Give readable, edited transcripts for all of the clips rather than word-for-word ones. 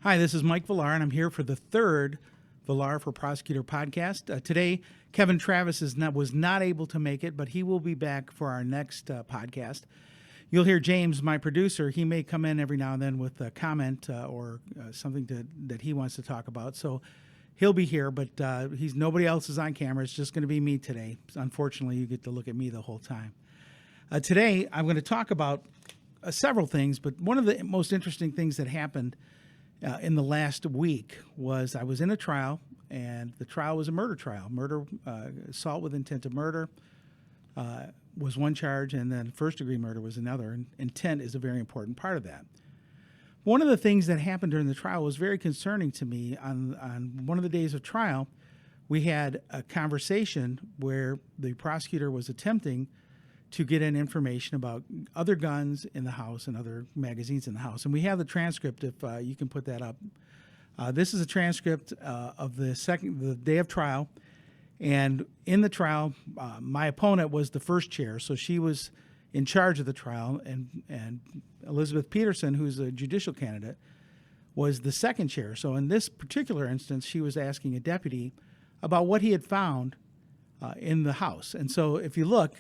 Hi, this is Mike Villar, and I'm here for the third Villar for Prosecutor Podcast. Today, Kevin Travis was not able to make it, but he will be back for our next podcast. You'll hear James, my producer. He may come in every now and then with a comment or something that he wants to talk about. So he'll be here, but nobody else is on camera. It's just going to be me today. Unfortunately, you get to look at me the whole time. Today, I'm going to talk about several things, but one of the most interesting things that happened in the last week was I was in a trial, and the trial was a murder trial. Assault with intent to murder was one charge, and then first-degree murder was another. And intent is a very important part of that. One of the things that happened during the trial was very concerning to me. On one of the days of trial, we had a conversation where the prosecutor was attempting to get in information about other guns in the house and other magazines in the house. And we have the transcript, if you can put that up. This is a transcript of the day of trial. And in the trial, my opponent was the first chair, so she was in charge of the trial. And Elizabeth Peterson, who's a judicial candidate, was the second chair. So in this particular instance, she was asking a deputy about what he had found in the house. And so if you look,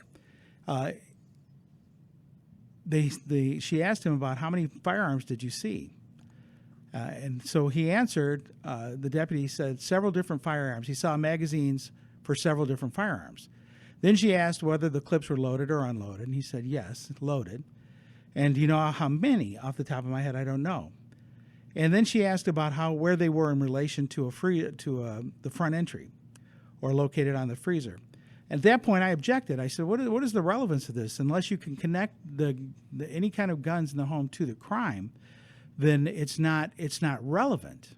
she asked him about how many firearms did you see? And so he answered, the deputy said several different firearms. He saw magazines for several different firearms. Then she asked whether the clips were loaded or unloaded, and he said yes, loaded. And do you know how many? Off the top of my head, I don't know. And then she asked about where they were in relation to the front entry, or located on the freezer. At that point, I objected. I said, what is the relevance of this? Unless you can connect any kind of guns in the home to the crime, then it's not relevant.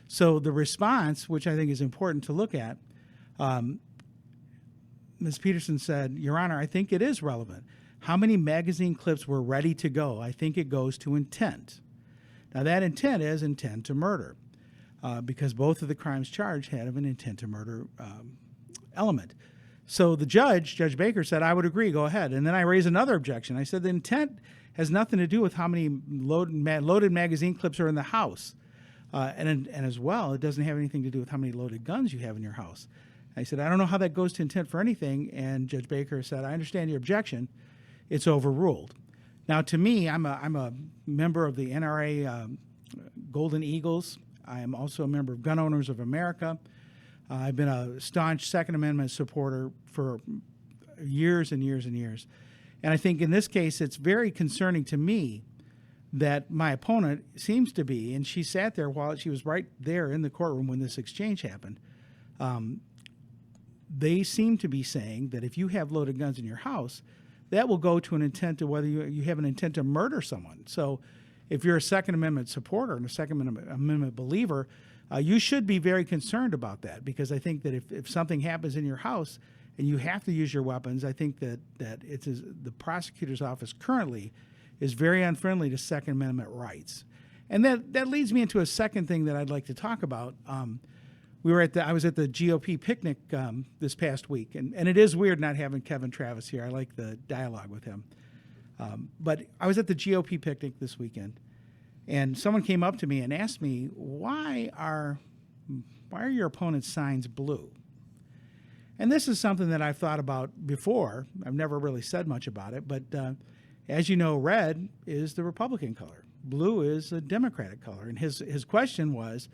So the response, which I think is important to look at, Ms. Peterson said, Your Honor, I think it is relevant. How many magazine clips were ready to go? I think it goes to intent. Now, that intent is intent to murder, because both of the crimes charged had an intent to murder element. So the Judge Baker, said, I would agree, go ahead. And then I raised another objection. I said, the intent has nothing to do with how many loaded magazine clips are in the house. And as well, it doesn't have anything to do with how many loaded guns you have in your house. I said, I don't know how that goes to intent for anything. And Judge Baker said, I understand your objection. It's overruled. Now, to me, I'm a member of the NRA Golden Eagles. I am also a member of Gun Owners of America. I've been a staunch Second Amendment supporter for years and years and years. And I think in this case, it's very concerning to me that my opponent seems to be, and she sat there while she was right there in the courtroom when this exchange happened. They seem to be saying that if you have loaded guns in your house, that will go to an intent to whether you have an intent to murder someone. So if you're a Second Amendment supporter and a Second Amendment believer, you should be very concerned about that, because I think that if something happens in your house and you have to use your weapons, I think that the prosecutor's office currently is very unfriendly to Second Amendment rights. And that leads me into a second thing that I'd like to talk about. I was at the GOP picnic this past week, and it is weird not having Kevin Travis here. I like the dialogue with him. But I was at the GOP picnic this weekend, and someone came up to me and asked me, why are your opponent's signs blue? And this is something that I've thought about before. I've never really said much about it, but as you know, red is the Republican color. Blue is a Democratic color. And his question was,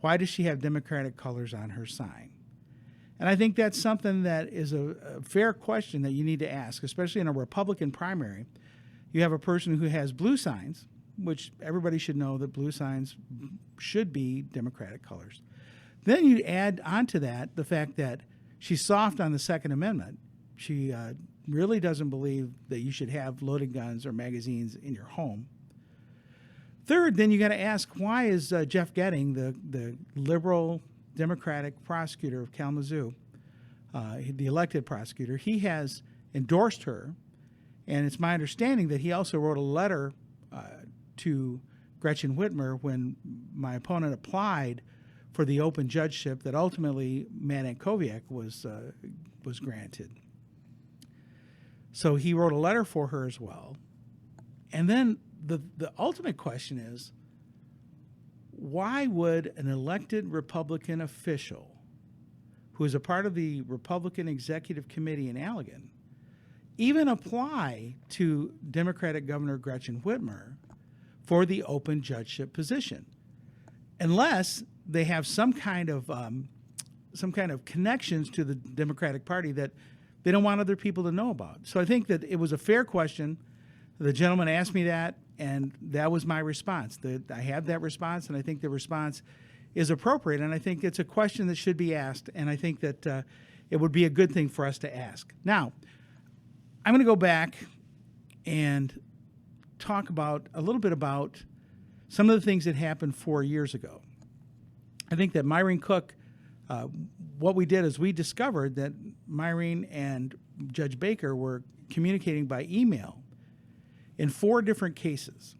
why does she have Democratic colors on her sign? And I think that's something that is a fair question that you need to ask, especially in a Republican primary. You have a person who has blue signs, which everybody should know that blue signs should be Democratic colors. Then you add onto that the fact that she's soft on the Second Amendment. She really doesn't believe that you should have loaded guns or magazines in your home. Third, then you got to ask, why is Jeff Getting, the liberal Democratic prosecutor of Kalamazoo, the elected prosecutor, he has endorsed her, and it's my understanding that he also wrote a letter to Gretchen Whitmer when my opponent applied for the open judgeship that ultimately Matt Ankoviak was granted. So he wrote a letter for her as well. And then the ultimate question is, why would an elected Republican official who is a part of the Republican Executive Committee in Allegan even apply to Democratic Governor Gretchen Whitmer for the open judgeship position, unless they have some kind of connections to the Democratic Party that they don't want other people to know about. So I think that it was a fair question. The gentleman asked me that, and that was my response. I had that response, and I think the response is appropriate, and I think it's a question that should be asked, and I think that it would be a good thing for us to ask. Now, I'm going to go back and talk a little bit about some of the things that happened 4 years ago. I think that Myrene Cook, what we did is we discovered that Myrene and Judge Baker were communicating by email in 4 different cases.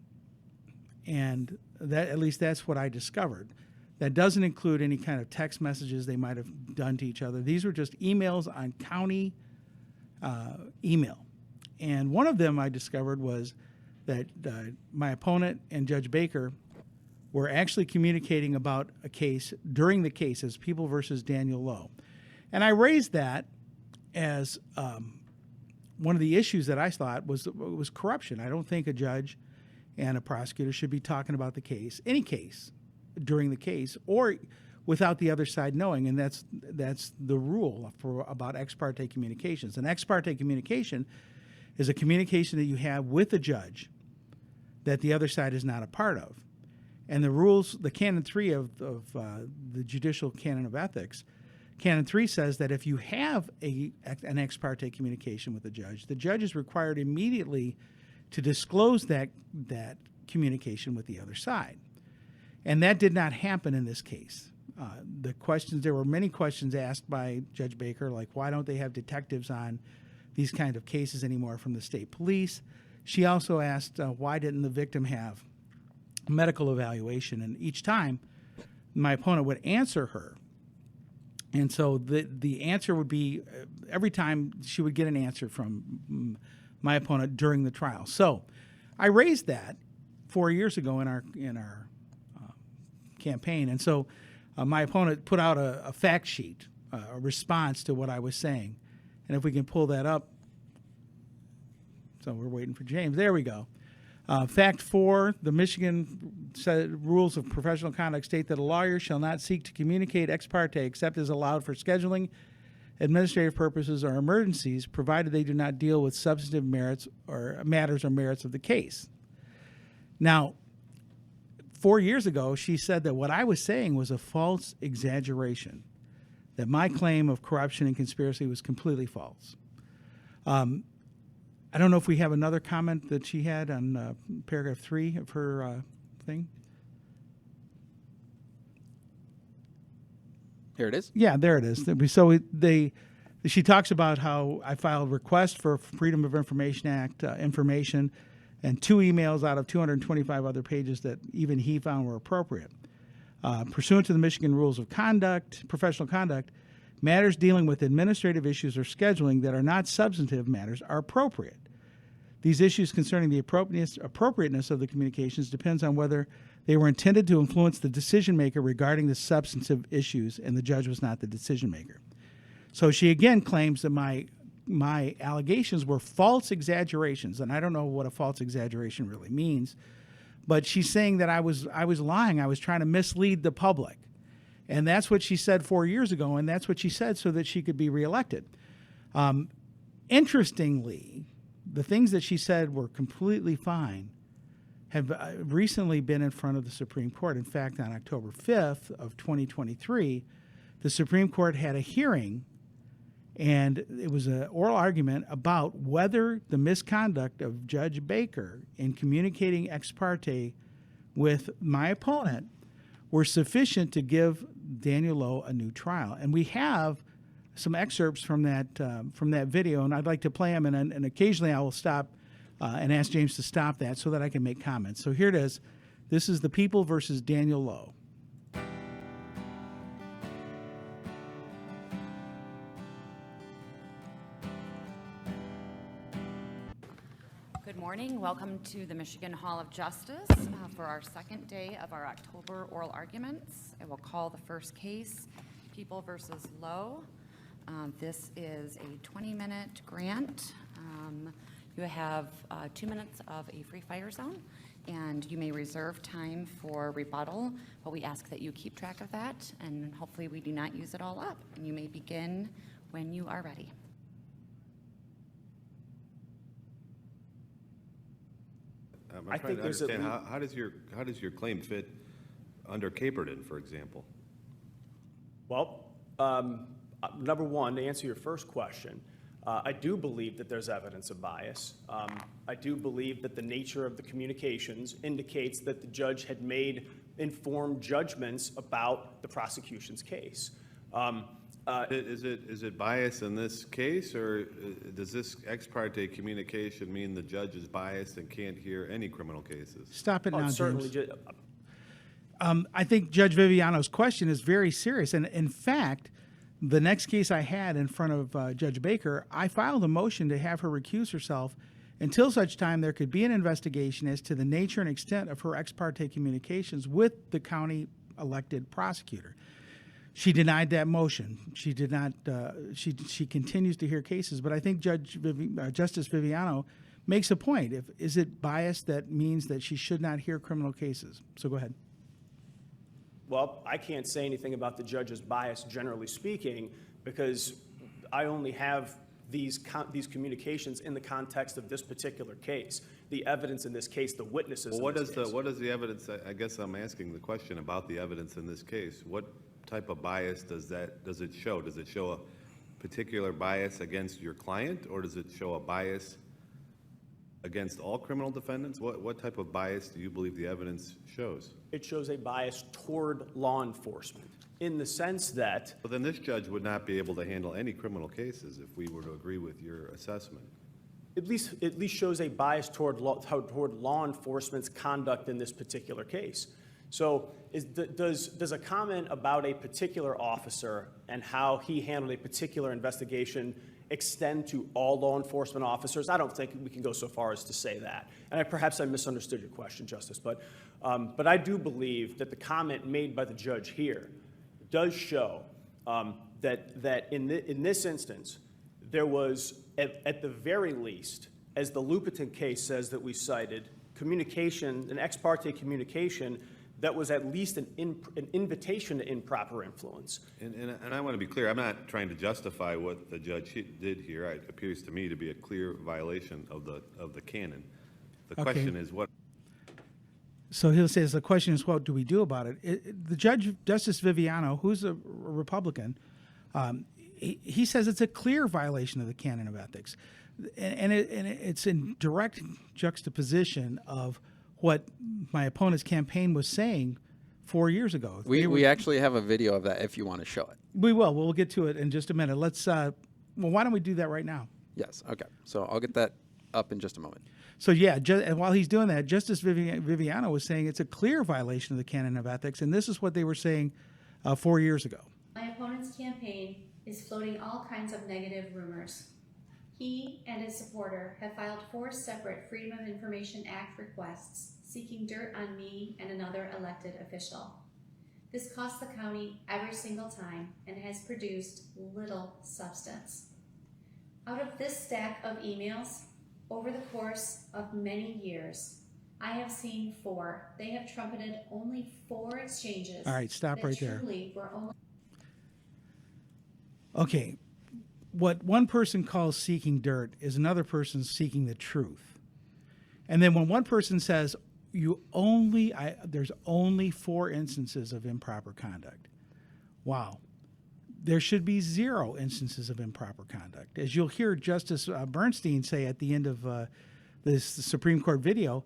And that, at least that's what I discovered. That doesn't include any kind of text messages they might have done to each other. These were just emails on county email. And one of them I discovered was that my opponent and Judge Baker were actually communicating about a case during the case as People versus Daniel Lowe. And I raised that as one of the issues that I thought was corruption. I don't think a judge and a prosecutor should be talking about the case, any case, during the case, or without the other side knowing, and that's the rule about ex parte communications. An ex parte communication is a communication that you have with a judge that the other side is not a part of. And the rules, the Canon 3 of the Judicial Canon of Ethics, Canon 3 says that if you have an ex parte communication with the judge is required immediately to disclose that communication with the other side. And that did not happen in this case. There were many questions asked by Judge Baker, like why don't they have detectives on these kind of cases anymore from the state police? She also asked why didn't the victim have medical evaluation? And each time my opponent would answer her. And so the answer would be every time she would get an answer from my opponent during the trial. So I raised that 4 years ago in our campaign. And so my opponent put out a fact sheet, a response to what I was saying. And if we can pull that up. So we're waiting for James. There we go. Fact 4, the Michigan rules of professional conduct state that a lawyer shall not seek to communicate ex parte except as allowed for scheduling, administrative purposes, or emergencies, provided they do not deal with substantive matters or merits of the case. Now, 4 years ago, she said that what I was saying was a false exaggeration, that my claim of corruption and conspiracy was completely false. I don't know if we have another comment that she had on paragraph 3 of her thing. Here it is? Yeah, there it is. So she talks about how I filed request for Freedom of Information Act information and 2 emails out of 225 other pages that even he found were appropriate. Pursuant to the Michigan Rules of Conduct, Professional Conduct, matters dealing with administrative issues or scheduling that are not substantive matters are appropriate. These issues concerning the appropriateness of the communications depends on whether they were intended to influence the decision maker regarding the substantive issues, and the judge was not the decision maker. So she again claims that my allegations were false exaggerations, and I don't know what a false exaggeration really means, but she's saying that I was lying. I was trying to mislead the public. And that's what she said 4 years ago, and that's what she said so that she could be reelected. Interestingly, the things that she said were completely fine have recently been in front of the Supreme Court. In fact, on October 5th of 2023, the Supreme Court had a hearing, and it was an oral argument about whether the misconduct of Judge Baker in communicating ex parte with my opponent were sufficient to give Daniel Lowe a new trial. And we have some excerpts from that video, and I'd like to play them, and occasionally I will stop and ask James to stop that so that I can make comments. So here it is. This is the People versus Daniel Lowe. Good morning. Welcome to the Michigan Hall of Justice for our second day of our October oral arguments. I will call the first case, People versus Lowe. This is a 20-minute grant. You have 2 minutes of a free fire zone, and you may reserve time for rebuttal, but we ask that you keep track of that, and hopefully we do not use it all up. And you may begin when you are ready. I'm trying to understand how does your claim fit under Caperton, for example? Well, number one, to answer your first question, I do believe that there's evidence of bias. I do believe that the nature of the communications indicates that the judge had made informed judgments about the prosecution's case. Is it bias in this case, or does this ex parte communication mean the judge is biased and can't hear any criminal cases? Stop it now, Certainly, James. I think Judge Viviano's question is very serious. And in fact, the next case I had in front of Judge Baker, I filed a motion to have her recuse herself until such time there could be an investigation as to the nature and extent of her ex parte communications with the county elected prosecutor. She denied that motion. She did not. She continues to hear cases, but I think Justice Viviano makes a point. Is it bias that means that she should not hear criminal cases? So go ahead. Well, I can't say anything about the judge's bias, generally speaking, because I only have these communications in the context of this particular case. The evidence in this case, the witnesses. Well, what is the evidence? I guess I'm asking the question about the evidence in this case. What type of bias does it show? Does it show a particular bias against your client, or does it show a bias against all criminal defendants? What type of bias do you believe the evidence shows? It shows a bias toward law enforcement, in the sense that... Well, then this judge would not be able to handle any criminal cases if we were to agree with your assessment. At least shows a bias toward law enforcement's conduct in this particular case. So does a comment about a particular officer and how he handled a particular investigation extend to all law enforcement officers? I don't think we can go so far as to say that. And perhaps I misunderstood your question, Justice, but I do believe that the comment made by the judge here does show that in this instance, there was, at the very least, as the Lupitan case says that we cited, communication, an ex parte communication that was at least an invitation to improper influence. And I want to be clear, I'm not trying to justify what the judge did here. It appears to me to be a clear violation of the canon. The question is what... So he'll say, the question is, what do we do about it? The judge, Justice Viviano, who's a Republican, he says it's a clear violation of the canon of ethics. And it's in direct juxtaposition of what my opponent's campaign was saying 4 years ago. We actually have a video of that if you want to show it. We will. We'll get to it in just a minute. Let's, well, why don't we do that right now? Yes, okay. So I'll get that up in just a moment. So yeah, and while he's doing that, Justice Viviano was saying it's a clear violation of the canon of ethics, and this is what they were saying 4 years ago. My opponent's campaign is floating all kinds of negative rumors. He and his supporter have filed 4 separate Freedom of Information Act requests seeking dirt on me and another elected official. This costs the county every single time and has produced little substance. Out of this stack of emails, over the course of many years, I have seen 4. They have trumpeted only 4 exchanges. All right, stop right there. Were only... Okay. What one person calls seeking dirt is another person seeking the truth. And then when one person says, there's only 4 instances of improper conduct. Wow. There should be 0 instances of improper conduct. As you'll hear Justice Bernstein say at the end of this Supreme Court video,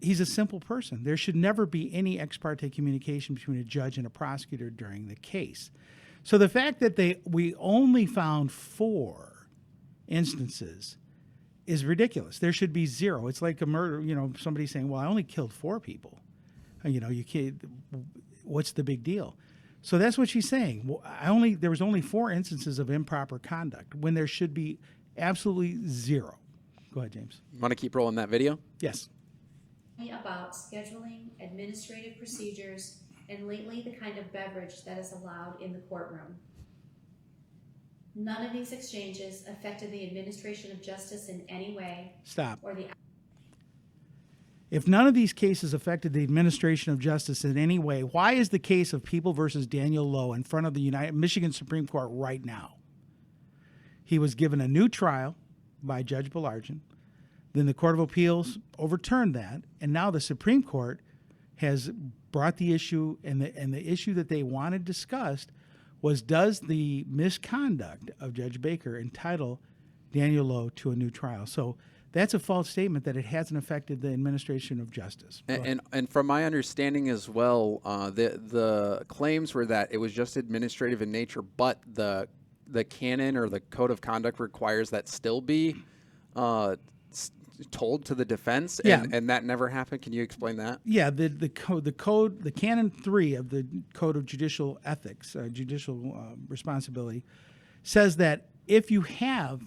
he's a simple person. There should never be any ex parte communication between a judge and a prosecutor during the case. So the fact that we only found 4 instances is ridiculous. There should be 0. It's like a murder, somebody saying, well, I only killed 4 people. You can't, what's the big deal? So that's what she's saying. Well, there was only 4 instances of improper conduct when there should be absolutely 0. Go ahead, James. Want to keep rolling that video? Yes. About scheduling, administrative procedures, and lately the kind of beverage that is allowed in the courtroom. None of these exchanges affected the administration of justice in any way. Stop. Or the If none of these cases affected the administration of justice in any way, why is the case of People versus Daniel Lowe in front of the Michigan Supreme Court right now? He was given a new trial by Judge Villar. Then the Court of Appeals overturned that, and now the Supreme Court has brought the issue, and the issue that they wanted discussed was, does the misconduct of Judge Baker entitle Daniel Lowe to a new trial? So that's a false statement that it hasn't affected the administration of justice. And from my understanding as well, the claims were that it was just administrative in nature, but the canon or the code of conduct requires that still be told to the defense, and that never happened. Can you explain that? Yeah, the canon 3 of the Code of Judicial Ethics, judicial responsibility, says that if you have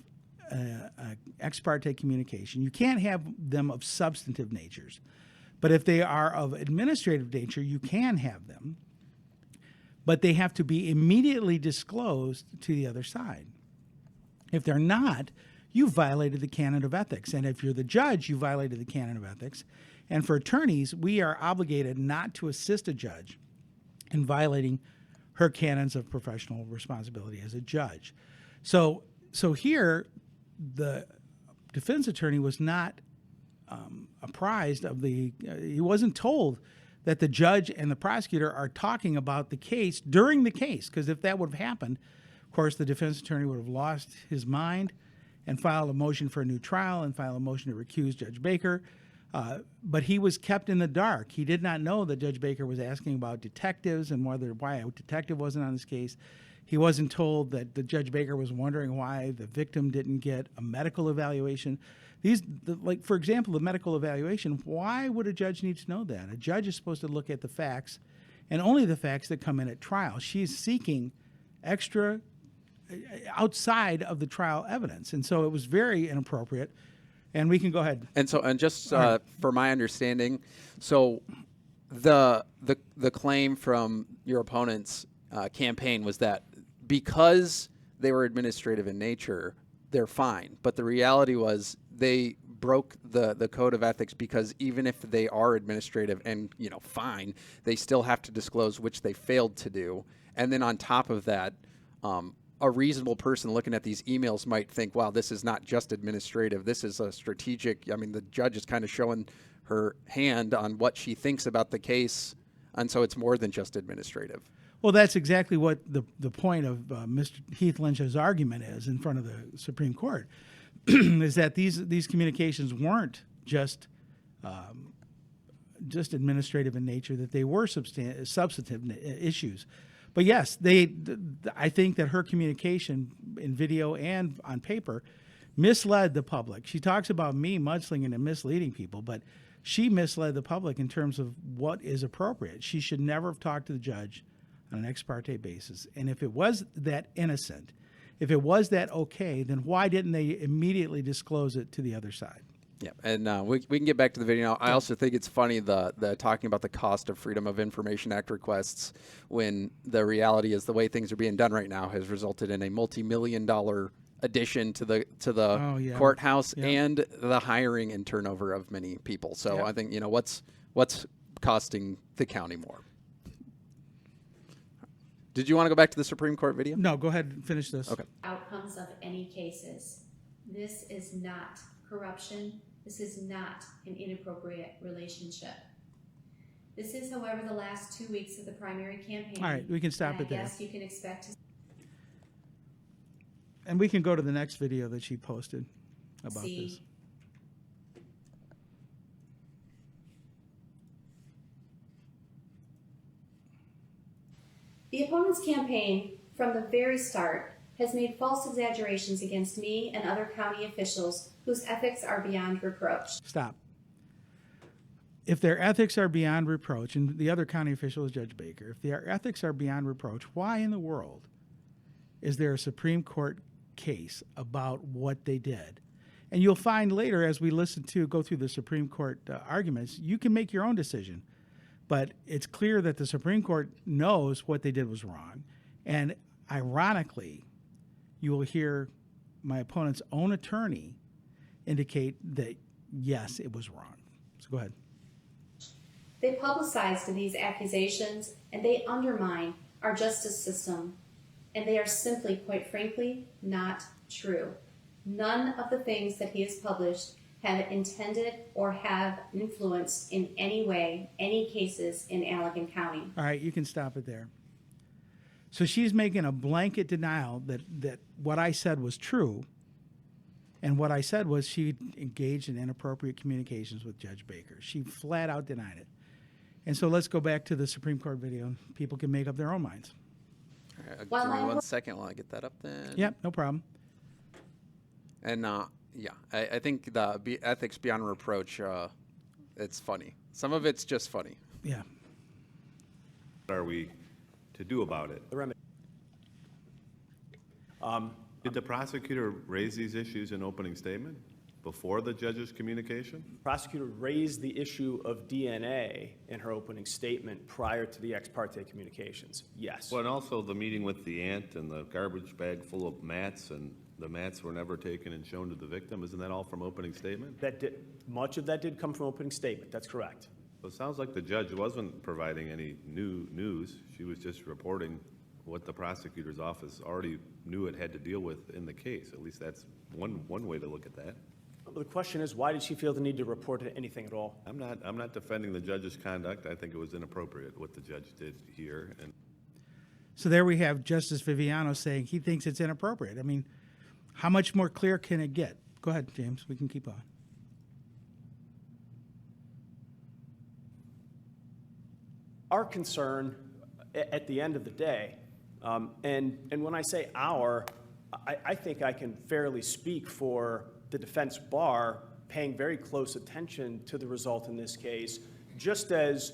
ex parte communication, you can't have them of substantive natures, but if they are of administrative nature, you can have them, but they have to be immediately disclosed to the other side. If they're not, you violated the canon of ethics. And if you're the judge, you violated the canon of ethics. And for attorneys, we are obligated not to assist a judge in violating her canons of professional responsibility as a judge. So here, the defense attorney was not apprised of he wasn't told that the judge and the prosecutor are talking about the case during the case, because if that would have happened, of course, the defense attorney would have lost his mind and filed a motion for a new trial and filed a motion to recuse Judge Baker. But he was kept in the dark. He did not know that Judge Baker was asking about detectives and why a detective wasn't on this case. He wasn't told that the Judge Baker was wondering why the victim didn't get a medical evaluation. For example, the medical evaluation, why would a judge need to know that? A judge is supposed to look at the facts, and only the facts that come in at trial. She's seeking extra outside of the trial evidence, and so it was very inappropriate. And we can go ahead. And just for my understanding, so the claim from your opponent's campaign was that because they were administrative in nature, they're fine. But the reality was they broke the code of ethics, because even if they are administrative and fine, they still have to disclose, which they failed to do. And then on top of that, a reasonable person looking at these emails might think, wow, this is not just administrative. This is a strategic. I mean, the judge is kind of showing her hand on what she thinks about the case, and so it's more than just administrative. Well, that's exactly what the point of Mr. Heath Lynch's argument is in front of the Supreme Court, is that these communications weren't just administrative in nature, that they were substantive issues. But yes, I think that her communication in video and on paper misled the public. She talks about me mudslinging and misleading people, but she misled the public in terms of what is appropriate. She should never have talked to the judge on an ex parte basis. And if it was that innocent, if it was that okay, then why didn't they immediately disclose it to the other side? Yeah, and we can get back to the video now. I also think it's funny the talking about the cost of Freedom of Information Act requests, when the reality is the way things are being done right now has resulted in a multi-million-dollar addition to the courthouse and the hiring and turnover of many people. So I think what's costing the county more. Did you want to go back to the Supreme Court video? No, go ahead and finish this. Okay. outcomes of any cases. This is not corruption. This is not an inappropriate relationship. This is, however, the last 2 weeks of the primary campaign. All right, we can stop and it there. I guess you can expect to And we can go to the next video that she posted about see this. The opponent's campaign, from the very start, has made false exaggerations against me and other county officials whose ethics are beyond reproach. Stop. If their ethics are beyond reproach, and the other county official is Judge Baker, if their ethics are beyond reproach, why in the world is there a Supreme Court case about what they did? And you'll find later, as we go through the Supreme Court arguments, you can make your own decision. But it's clear that the Supreme Court knows what they did was wrong. And ironically, you will hear my opponent's own attorney indicate that, yes, it was wrong. So go ahead. They publicized these accusations and they undermine our justice system. And they are simply, quite frankly, not true. None of the things that he has published have intended or have influenced in any way any cases in Allegan County. All right, you can stop it there. So she's making a blanket denial that what I said was true. And what I said was she engaged in inappropriate communications with Judge Baker. She flat out denied it. And so let's go back to the Supreme Court video. People can make up their own minds. All right, Well, give me I- 1 second while I get that up then. Yep, no problem. And I think the ethics beyond reproach, it's funny. Some of it's just funny. Yeah. What are we to do about it? The remedy. Did the prosecutor raise these issues in opening statement before the judge's communication? Prosecutor raised the issue of DNA in her opening statement prior to the ex parte communications. Yes. Well, and also the meeting with the aunt and the garbage bag full of mats, and the mats were never taken and shown to the victim. Isn't that all from opening statement? Much of that did come from opening statement. That's correct. So it sounds like the judge wasn't providing any new news. She was just reporting what the prosecutor's office already knew it had to deal with in the case. At least that's one way to look at that. The question is, why did she feel the need to report anything at all? I'm not defending the judge's conduct. I think it was inappropriate what the judge did here. And So there we have Justice Viviano saying he thinks it's inappropriate. I mean, how much more clear can it get? Go ahead, James. We can keep on. Our concern at the end of the day, and when I say our, I think I can fairly speak for the defense bar paying very close attention to the result in this case, just as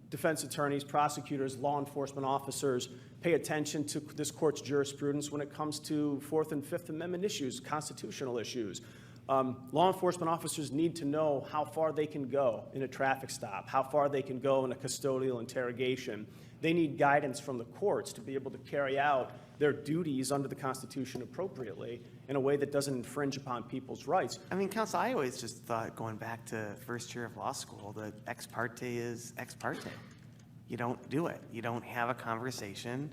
defense attorneys, prosecutors, law enforcement officers pay attention to this court's jurisprudence when it comes to Fourth and Fifth Amendment issues, constitutional issues. Law enforcement officers need to know how far they can go in a traffic stop, how far they can go in a custodial interrogation. They need guidance from the courts to be able to carry out their duties under the Constitution appropriately in a way that doesn't infringe upon people's rights. I mean, counsel, I always just thought, going back to first year of law school, that ex parte is ex parte. You don't do it. You don't have a conversation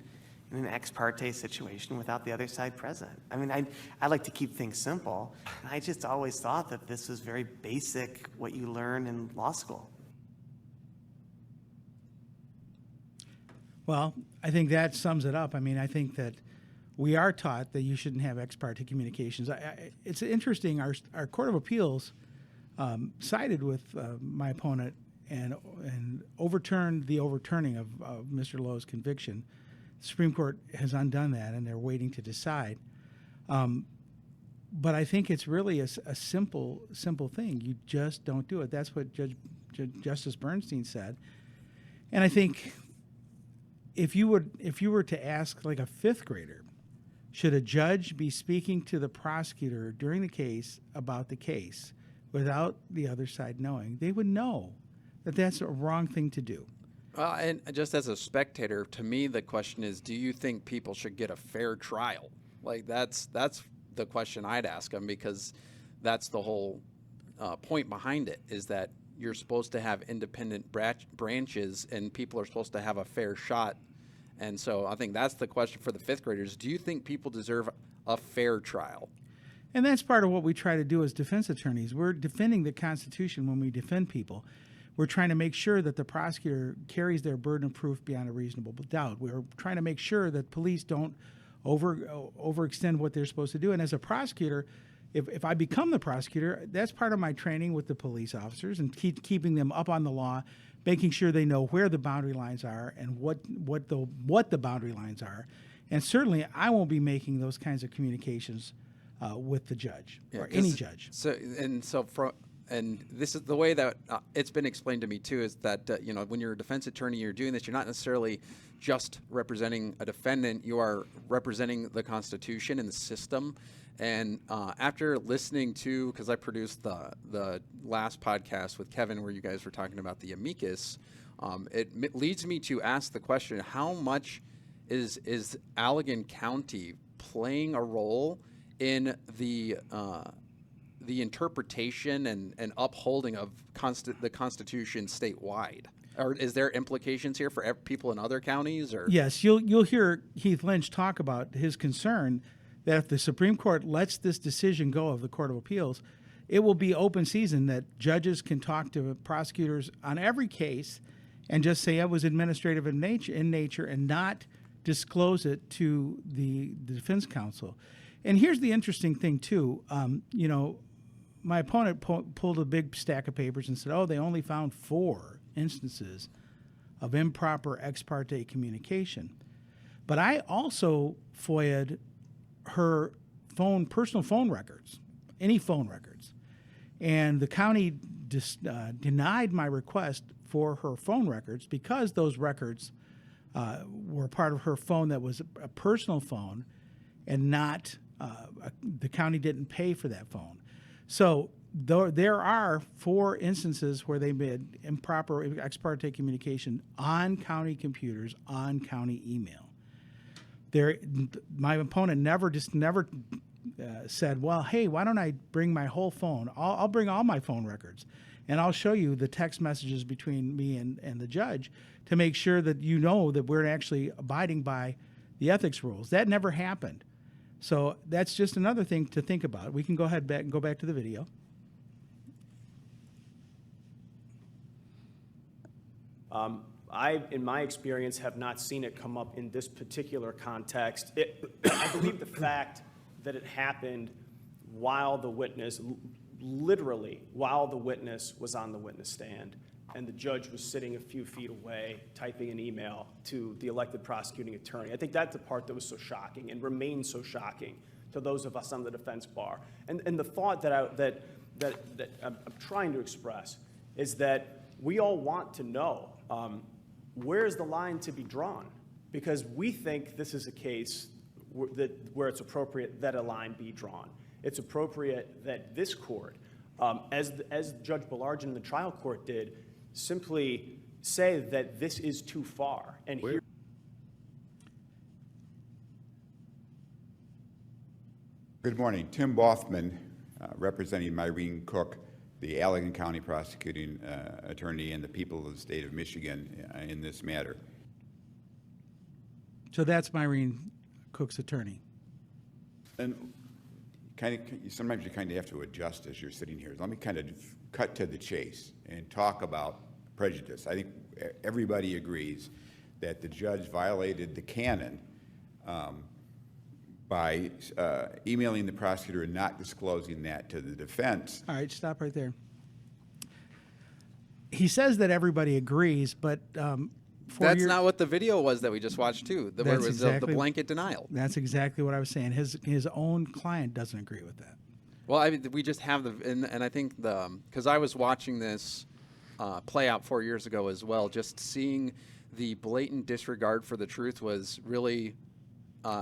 in an ex parte situation without the other side present. I mean, I like to keep things simple. And I just always thought that this was very basic, what you learn in law school. Well, I think that sums it up. I mean, I think that we are taught that you shouldn't have ex parte communications. It's interesting. Our Court of Appeals sided with my opponent and overturned the overturning of Mr. Lowe's conviction. The Supreme Court has undone that, and they're waiting to decide. But I think it's really a simple thing. You just don't do it. That's what Justice Bernstein said. And I think if you were to ask like a fifth grader, should a judge be speaking to the prosecutor during the case about the case without the other side knowing, they would know that that's a wrong thing to do. And just as a spectator, to me, the question is, do you think people should get a fair trial? Like, that's the question I'd ask them, because that's the whole point behind it, is that you're supposed to have independent branches and people are supposed to have a fair shot. And so I think that's the question for the fifth graders. Do you think people deserve a fair trial? And that's part of what we try to do as defense attorneys. We're defending the Constitution when we defend people. We're trying to make sure that the prosecutor carries their burden of proof beyond a reasonable doubt. We're trying to make sure that police don't overextend what they're supposed to do. And as a prosecutor, if I become the prosecutor, that's part of my training with the police officers and keeping them up on the law, making sure they know where the boundary lines are and what the boundary lines are. And certainly, I won't be making those kinds of communications with the judge or any judge. And this is the way that it's been explained to me too, is that when you're a defense attorney, you're doing this, you're not necessarily just representing a defendant, you are representing the Constitution and the system. And after listening to, because I produced the last podcast with Kevin where you guys were talking about the amicus, it leads me to ask the question, how much is Allegan County playing a role in the interpretation and upholding of the Constitution statewide? Or is there implications here for people in other counties? Or Yes, you'll hear Heath Lynch talk about his concern that if the Supreme Court lets this decision go of the Court of Appeals, it will be open season that judges can talk to prosecutors on every case and just say it was administrative in nature and not disclose it to the defense counsel. And here's the interesting thing, too. My opponent pulled a big stack of papers and said, oh, they only found 4 instances of improper ex parte communication. But I also FOIA'd her personal phone records, any phone records. And the county denied my request for her phone records because those records were part of her phone that was a personal phone and not, the county didn't pay for that phone. So there are 4 instances where they made improper ex parte communication on county computers, on county email. My opponent never said, well, hey, why don't I bring my whole phone? I'll bring all my phone records, and I'll show you the text messages between me and the judge to make sure that you know that we're actually abiding by the ethics rules. That never happened. So that's just another thing to think about. We can go back to the video. I, in my experience, have not seen it come up in this particular context. I believe the fact that it happened while the witness, literally while the witness was on the witness stand, and the judge was sitting a few feet away typing an email to the elected prosecuting attorney. I think that's the part that was so shocking and remains so shocking to those of us on the defense bar. And the thought that I'm trying to express is that we all want to know where is the line to be drawn, because we think this is a case where it's appropriate that a line be drawn. It's appropriate that this court, as Judge Villar in the trial court did, simply say that this is too far. And here. Good morning. Tim Bothman, representing Myrene Cook, the Allegan County prosecuting attorney, and the people of the state of Michigan in this matter. So that's Myrene Cook's attorney. And sometimes you kind of have to adjust as you're sitting here. Let me kind of cut to the chase and talk about prejudice. I think everybody agrees that the judge violated the canon by emailing the prosecutor and not disclosing that to the defense. All right, stop right there. He says that everybody agrees, but that's not what the video was that we just watched, too. Where it was the blanket denial. That's exactly what I was saying. His own client doesn't agree with that. Well, I mean, we just have and I think because I was watching this play out 4 years ago as well, just seeing the blatant disregard for the truth was really,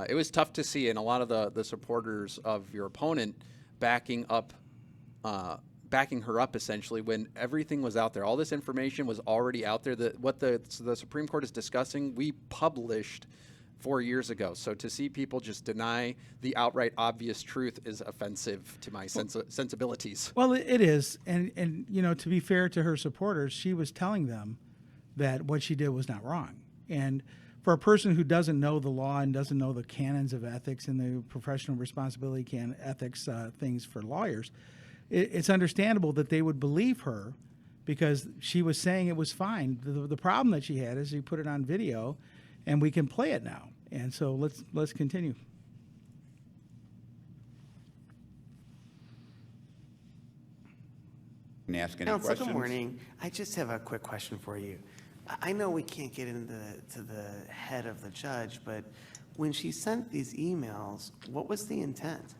it was tough to see, and a lot of the supporters of your opponent backing her up essentially when everything was out there. All this information was already out there. What the Supreme Court is discussing, we published 4 years ago. So to see people just deny the outright obvious truth is offensive to my sensibilities. Well, it is. And to be fair to her supporters, she was telling them that what she did was not wrong. And for a person who doesn't know the law and doesn't know the canons of ethics and the professional responsibility ethics things for lawyers, it's understandable that they would believe her because she was saying it was fine. The problem that she had is you put it on video, and we can play it now. And so let's continue. And ask any Counsel, questions. good morning. I just have a quick question for you. I know we can't get into the head of the judge, but when she sent these emails, what was the intent?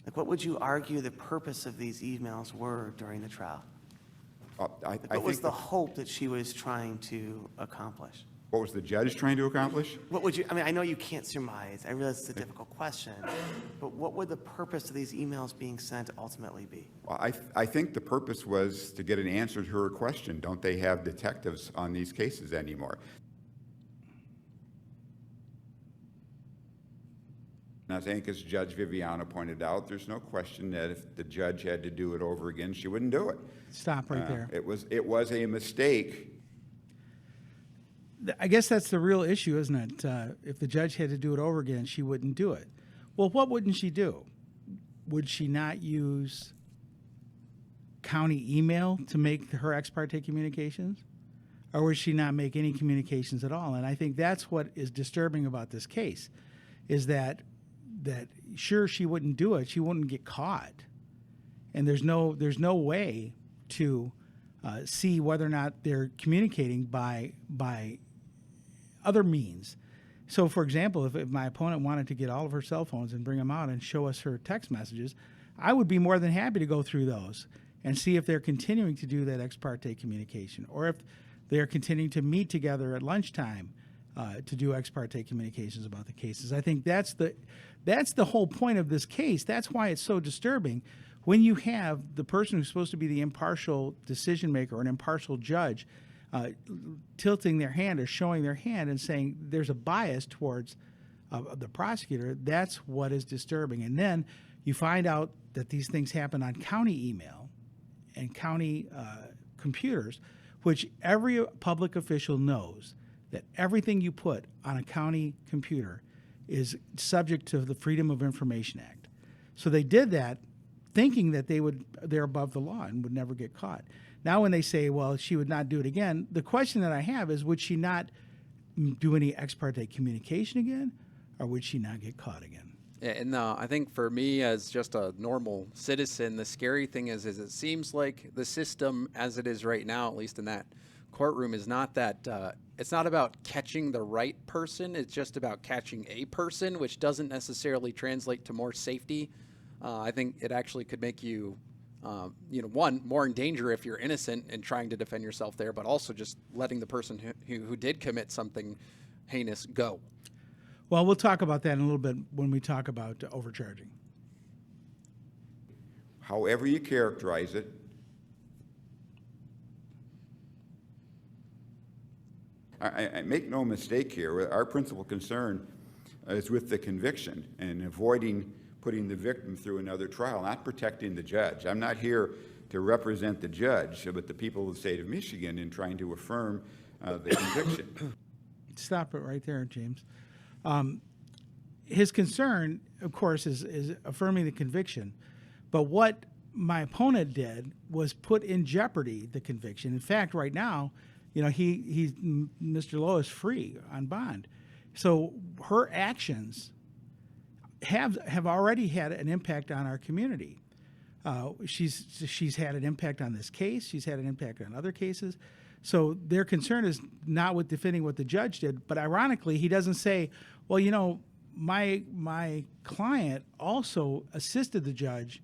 Like, what would you argue the purpose of these emails were during the trial? I What was think the hope that she was trying to accomplish? What was the judge trying to accomplish? What would you, I mean, I know you can't surmise, I realize it's a difficult question, but what would the purpose of these emails being sent ultimately be? Well, I think the purpose was to get an answer to her question. Don't they have detectives on these cases anymore? And I think, as Judge Viviano pointed out, there's no question that if the judge had to do it over again, she wouldn't do it. Stop right there. It was a mistake. I guess that's the real issue, isn't it? If the judge had to do it over again, she wouldn't do it. Well, what wouldn't she do? Would she not use county email to make her ex parte communications? Or would she not make any communications at all? And I think that's what is disturbing about this case, is that sure, she wouldn't do it, she wouldn't get caught. And there's no way to see whether or not they're communicating by other means. So, for example, if my opponent wanted to get all of her cell phones and bring them out and show us her text messages, I would be more than happy to go through those and see if they're continuing to do that ex parte communication, or if they're continuing to meet together at lunchtime to do ex parte communications about the cases. I think that's the whole point of this case. That's why it's so disturbing when you have the person who's supposed to be the impartial decision maker or an impartial judge tilting their hand or showing their hand and saying there's a bias towards the prosecutor. That's what is disturbing. And then you find out that these things happen on county email and county computers, which every public official knows that everything you put on a county computer is subject to the Freedom of Information Act. So they did that thinking that they're above the law and would never get caught. Now when they say, well, she would not do it again, the question that I have is, would she not do any ex parte communication again, or would she not get caught again? Yeah, and I think for me, as just a normal citizen, the scary thing is it seems like the system as it is right now, at least in that courtroom, is not that, it's not about catching the right person, it's just about catching a person, which doesn't necessarily translate to more safety. I think it actually could make you, one, more in danger if you're innocent and trying to defend yourself there, but also just letting the person who did commit something heinous go. Well, we'll talk about that in a little bit when we talk about overcharging. However you characterize it, I make no mistake here. Our principal concern is with the conviction and avoiding putting the victim through another trial, not protecting the judge. I'm not here to represent the judge, but the people of the state of Michigan in trying to affirm the conviction. Stop it right there, James. His concern, of course, is affirming the conviction. But what my opponent did was put in jeopardy the conviction. In fact, right now, Mr. Lowe is free on bond. So her actions have already had an impact on our community. She's had an impact on this case. She's had an impact on other cases. So their concern is not with defending what the judge did, but ironically, he doesn't say, well, my client also assisted the judge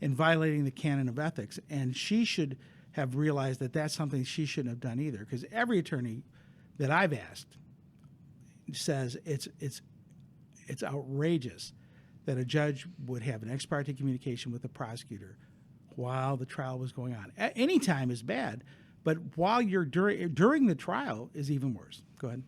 in violating the canon of ethics, and she should have realized that that's something she shouldn't have done either, because every attorney that I've asked says it's outrageous that a judge would have an ex parte communication with the prosecutor while the trial was going on. Any time is bad, but while you're during the trial is even worse. Go ahead.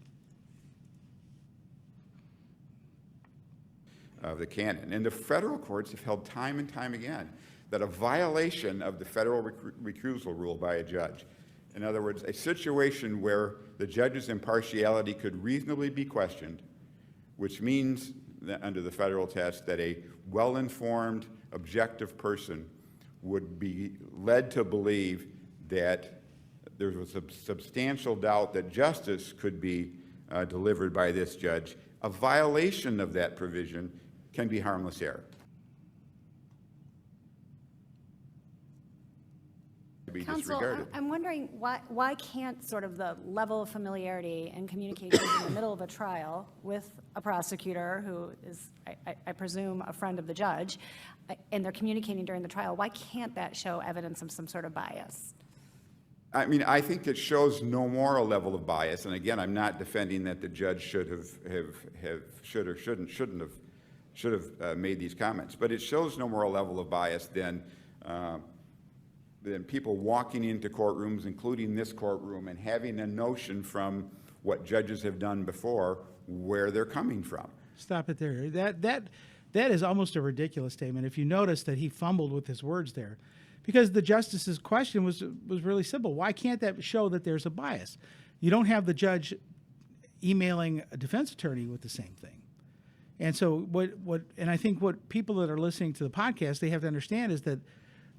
Of the canon. And the federal courts have held time and time again that a violation of the federal recusal rule by a judge, in other words, a situation where the judge's impartiality could reasonably be questioned, which means that under the federal test that a well-informed, objective person would be led to believe that there was a substantial doubt that justice could be delivered by this judge. A violation of that provision can be harmless error. Be Counsel, disregarded. I'm wondering why can't sort of the level of familiarity and communication in the middle of a trial with a prosecutor who is, I presume, a friend of the judge, and they're communicating during the trial, why can't that show evidence of some sort of bias? I mean, I think it shows no moral level of bias, and again, I'm not defending that the judge should have made these comments, but it shows no moral level of bias than people walking into courtrooms, including this courtroom, and having a notion from what judges have done before where they're coming from. Stop it there. That is almost a ridiculous statement. If you notice that he fumbled with his words there, because the justice's question was really simple. Why can't that show that there's a bias? You don't have the judge emailing a defense attorney with the same thing. And so and I think what people that are listening to the podcast, they have to understand is that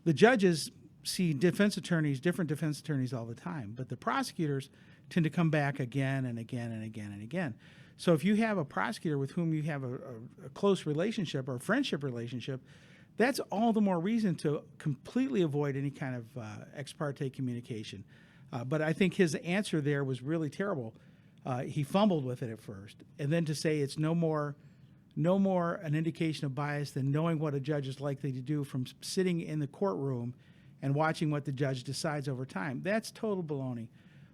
the judges see different defense attorneys all the time, but the prosecutors tend to come back again and again and again and again. So if you have a prosecutor with whom you have a close relationship or a friendship relationship, that's all the more reason to completely avoid any kind of ex parte communication. But I think his answer there was really terrible. He fumbled with it at first, and then to say it's no more an indication of bias than knowing what a judge is likely to do from sitting in the courtroom and watching what the judge decides over time. That's total baloney.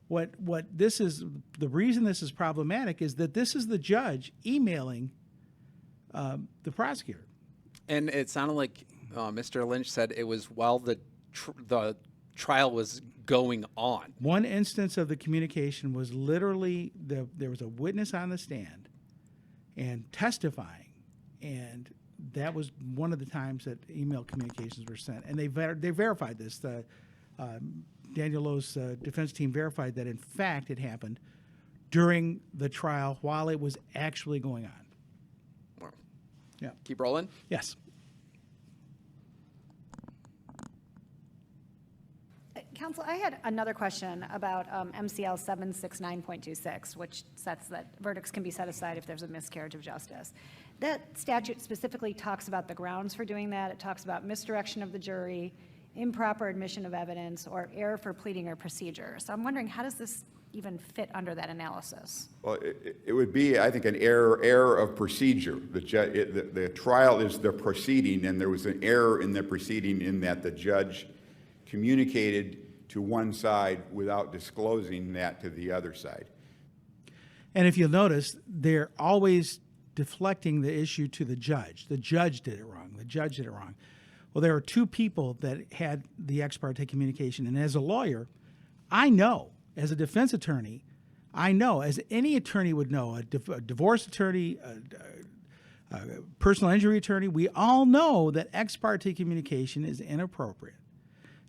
The reason this is problematic is that this is the judge emailing the prosecutor. And it sounded like Mr. Lynch said it was while the trial was going on. One instance of the communication was literally there was a witness on the stand and testifying, and that was one of the times that email communications were sent. And they verified this. Daniel Lowe's defense team verified that, in fact, it happened during the trial while it was actually going on. Wow. Yeah. Keep rolling? Yes. Counsel, I had another question about MCL 769.26, which sets that verdicts can be set aside if there's a miscarriage of justice. That statute specifically talks about the grounds for doing that. It talks about misdirection of the jury, improper admission of evidence, or error for pleading or procedure. So I'm wondering, how does this even fit under that analysis? Well, it would be, I think, an error of procedure. The trial is the proceeding, and there was an error in the proceeding in that the judge communicated to one side without disclosing that to the other side. And if you'll notice, they're always deflecting the issue to the judge. The judge did it wrong. The judge did it wrong. Well, there are two people that had the ex parte communication. And as a lawyer, I know, as a defense attorney, I know, as any attorney would know, a divorce attorney, a personal injury attorney, we all know that ex parte communication is inappropriate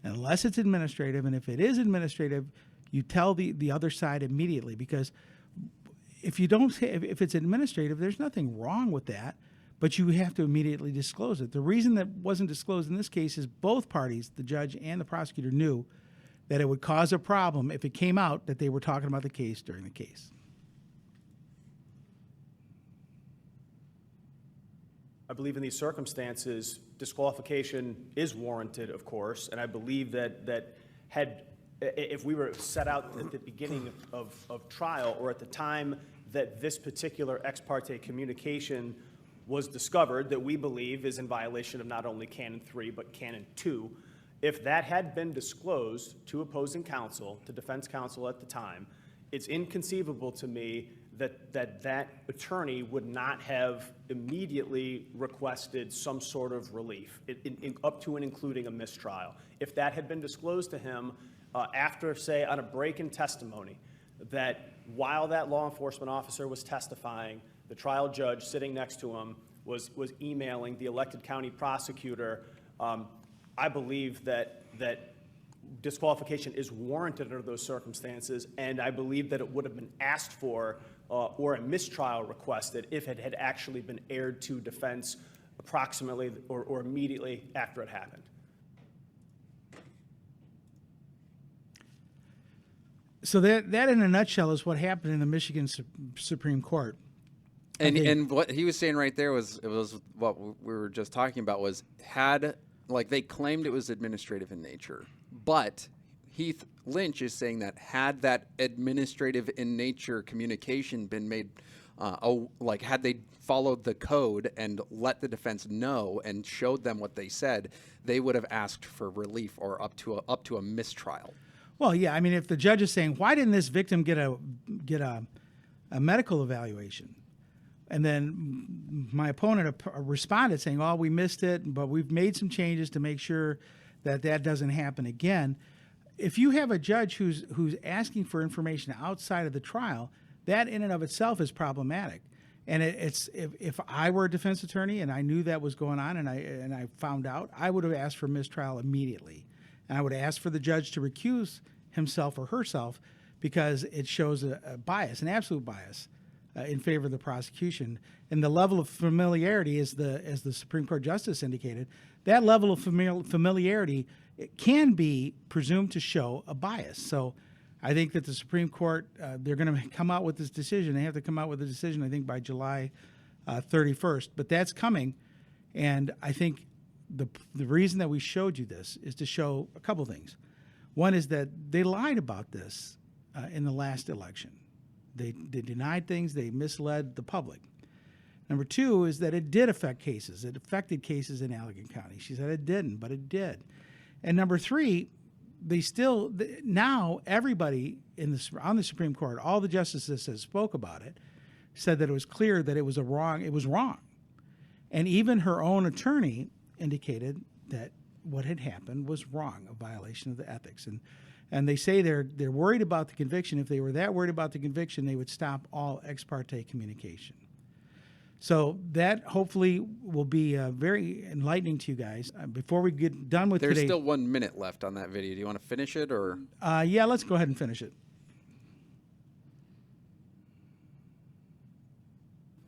unless it's administrative. And if it is administrative, you tell the other side immediately, because if it's administrative, there's nothing wrong with that, but you have to immediately disclose it. The reason that wasn't disclosed in this case is both parties, the judge and the prosecutor, knew that it would cause a problem if it came out that they were talking about the case during the case. I believe in these circumstances, disqualification is warranted, of course, and I believe that if we were set out at the beginning of trial, or at the time that this particular ex parte communication was discovered, that we believe is in violation of not only Canon 3 but Canon 2, if that had been disclosed to opposing counsel, to defense counsel at the time, it's inconceivable to me that attorney would not have immediately requested some sort of relief, up to and including a mistrial. If that had been disclosed to him after, say, on a break in testimony, that while that law enforcement officer was testifying, the trial judge sitting next to him was emailing the elected county prosecutor, I believe that disqualification is warranted under those circumstances, and I believe that it would have been asked for or a mistrial requested if it had actually been aired to defense approximately or immediately after it happened. So that in a nutshell is what happened in the Michigan Supreme Court. And what he was saying right there was what we were just talking about was they claimed it was administrative in nature, but Heath Lynch is saying that had that administrative in nature communication been made, had they followed the code and let the defense know and showed them what they said, they would have asked for relief or up to a mistrial. Well, yeah, I mean, if the judge is saying, why didn't this victim get a medical evaluation? And then my opponent responded saying, oh, we missed it, but we've made some changes to make sure that that doesn't happen again. If you have a judge who's asking for information outside of the trial, that in and of itself is problematic. And it's if I were a defense attorney and I knew that was going on and I found out, I would have asked for mistrial immediately. And I would ask for the judge to recuse himself or herself because it shows a bias, an absolute bias, in favor of the prosecution. And the level of familiarity, as the Supreme Court Justice indicated, that level of familiarity it can be presumed to show a bias. So I think that the Supreme Court, they're going to come out with this decision. They have to come out with a decision, I think, by July 31st. But that's coming. And I think the reason that we showed you this is to show a couple things. One is that they lied about this in the last election. They denied things. They misled the public. Number two is that it did affect cases. It affected cases in Allegan County. She said it didn't, but it did. And number three, now everybody on the Supreme Court, all the justices that spoke about it, said that it was clear that it was wrong. And even her own attorney indicated that what had happened was wrong, a violation of the ethics. And they say they're worried about the conviction. If they were that worried about the conviction, they would stop all ex parte communication. So that hopefully will be very enlightening to you guys. Before we get done with There's today, still 1 minute left on that video. Do you want to finish it or? yeah, let's go ahead and finish it.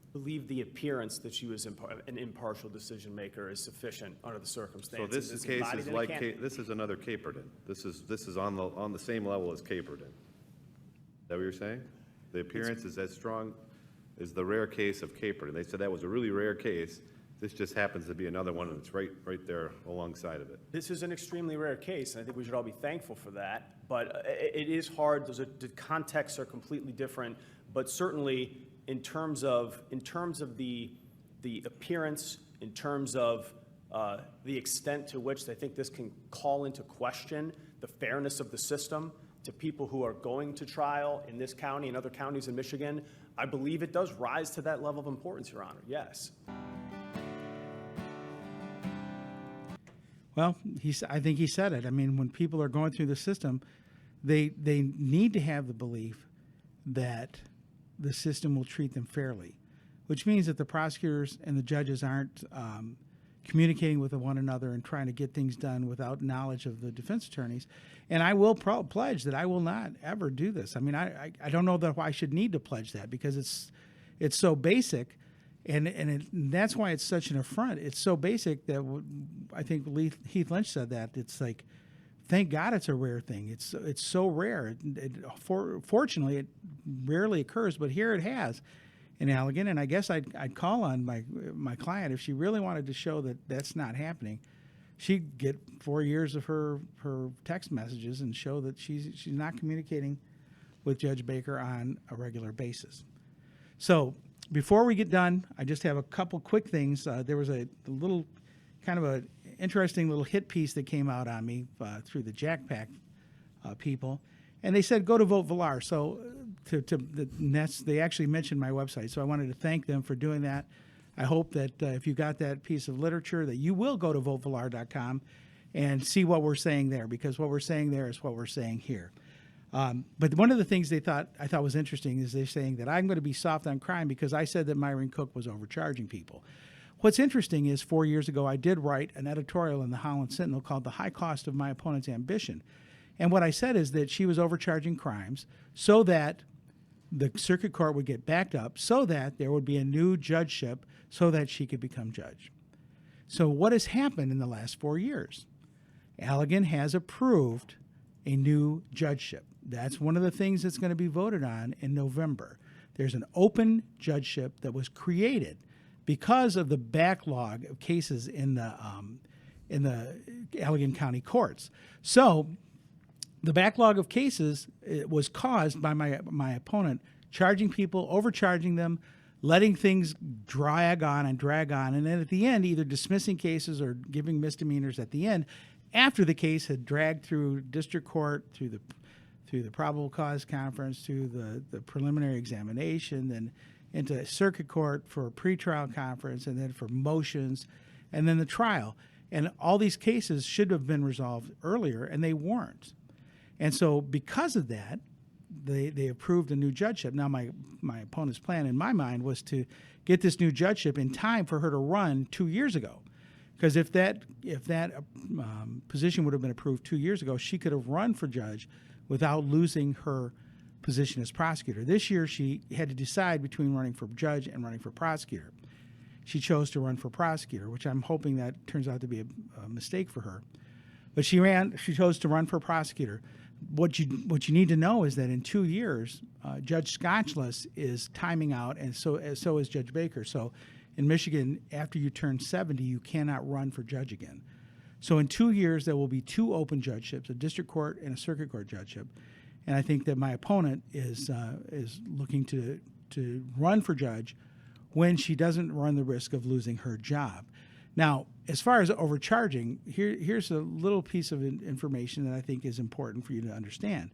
I believe the appearance that she was an impartial decision maker is sufficient under the So circumstances. this It's case embodied is in a like, candidate. this is another Caperton. This is on the same level as Caperton. Is that what you're saying? The appearance is as strong as the rare case of Caperton. They said that was a really rare case. This just happens to be another one, and it's right there alongside of it. This is an extremely rare case, and I think we should all be thankful for that. But it is hard. The contexts are completely different. But certainly, in terms of the appearance, in terms of the extent to which I think this can call into question the fairness of the system to people who are going to trial in this county and other counties in Michigan, I believe it does rise to that level of importance, Your Honor. Yes. Well, I think he said it. I mean, when people are going through the system, they need to have the belief that the system will treat them fairly, which means that the prosecutors and the judges aren't communicating with one another and trying to get things done without knowledge of the defense attorneys. And I will pledge that I will not ever do this. I mean, I don't know that I should need to pledge that because it's so basic, and that's why it's such an affront. It's so basic that I think Heath Lynch said that. It's like, thank God it's a rare thing. It's so rare. Fortunately, it rarely occurs, but here it has in Allegan. And I guess I'd call on my client if she really wanted to show that that's not happening. She'd get 4 years of her text messages and show that she's not communicating with Judge Baker on a regular basis. So before we get done, I just have a couple quick things. There was a little kind of a interesting little hit piece that came out on me through the Jack Pack people, and they said go to Vote Villar. So they actually mentioned my website, so I wanted to thank them for doing that. I hope that if you got that piece of literature, that you will go to votevillar.com and see what we're saying there, because what we're saying there is what we're saying here. But one of the things I thought was interesting is they're saying that I'm going to be soft on crime because I said that Myron Cook was overcharging people. What's interesting is 4 years ago, I did write an editorial in the Holland Sentinel called The High Cost of My Opponent's Ambition. And what I said is that she was overcharging crimes so that the circuit court would get backed up, so that there would be a new judgeship, so that she could become judge. So what has happened in the last 4 years? Allegan has approved a new judgeship. That's one of the things that's going to be voted on in November. There's an open judgeship that was created because of the backlog of cases in the Allegan County courts. So the backlog of cases was caused by my opponent charging people, overcharging them, letting things drag on, and then at the end either dismissing cases or giving misdemeanors at the end, after the case had dragged through district court, through the probable cause conference, through the preliminary examination, then into circuit court for a pretrial conference, and then for motions, and then the trial. And all these cases should have been resolved earlier, and they weren't. And so because of that, they approved a new judgeship. Now, my opponent's plan in my mind was to get this new judgeship in time for her to run 2 years ago. Because if that position would have been approved 2 years ago, she could have run for judge without losing her position as prosecutor. This year, she had to decide between running for judge and running for prosecutor. She chose to run for prosecutor, which I'm hoping that turns out to be a mistake for her. But she chose to run for prosecutor. What you need to know is that in 2 years, Judge Scotchless is timing out, and so is Judge Baker. So in Michigan, after you turn 70, you cannot run for judge again. So in 2 years, there will be 2 open judgeships, a district court and a circuit court judgeship. And I think that my opponent is looking to run for judge when she doesn't run the risk of losing her job. Now, as far as overcharging, here's a little piece of information that I think is important for you to understand.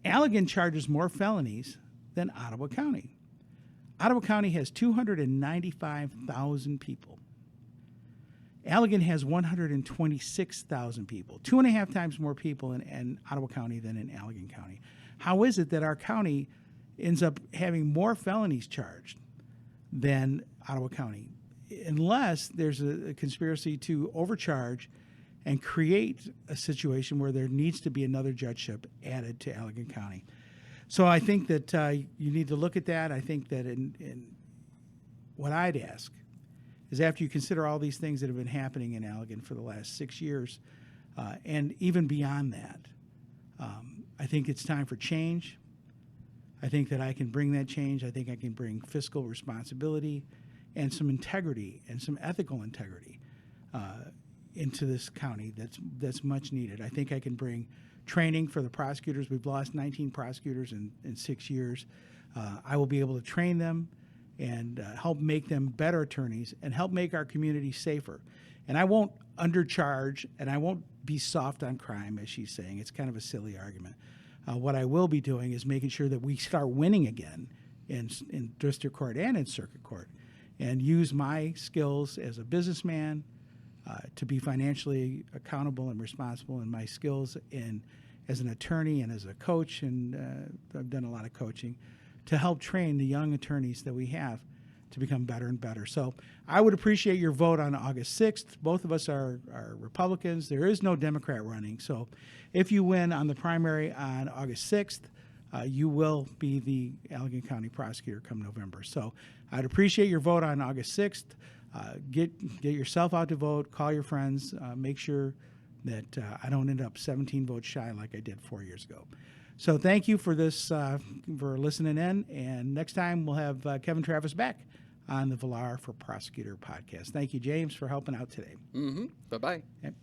Allegan charges more felonies than Ottawa County. Ottawa County has 295,000 people. Allegan has 126,000 people, 2.5 times more people in Ottawa County than in Allegan County. How is it that our county ends up having more felonies charged than Ottawa County? Unless there's a conspiracy to overcharge and create a situation where there needs to be another judgeship added to Allegan County. So I think that you need to look at that. I think that in what I'd ask is, after you consider all these things that have been happening in Allegan for the last 6 years, and even beyond that, I think it's time for change. I think that I can bring that change. I think I can bring fiscal responsibility and some integrity and some ethical integrity into this county that's much needed. I think I can bring training for the prosecutors. We've lost 19 prosecutors in 6 years. I will be able to train them and help make them better attorneys and help make our community safer. And I won't undercharge, and I won't be soft on crime, as she's saying. It's kind of a silly argument. What I will be doing is making sure that we start winning again in district court and in circuit court, and use my skills as a businessman to be financially accountable and responsible, and my skills as an attorney and as a coach, and I've done a lot of coaching, to help train the young attorneys that we have to become better and better. So I would appreciate your vote on August 6th. Both of us are Republicans. There is no Democrat running. So if you win on the primary on August 6th, you will be the Allegan County prosecutor come November. So I'd appreciate your vote on August 6th. Get yourself out to vote. Call your friends. Make sure that I don't end up 17 votes shy like I did 4 years ago. So thank you for this, for listening in. And next time we'll have Kevin Travis back on the Villar for Prosecutor Podcast. Thank you, James, for helping out today. Bye-bye. Yep.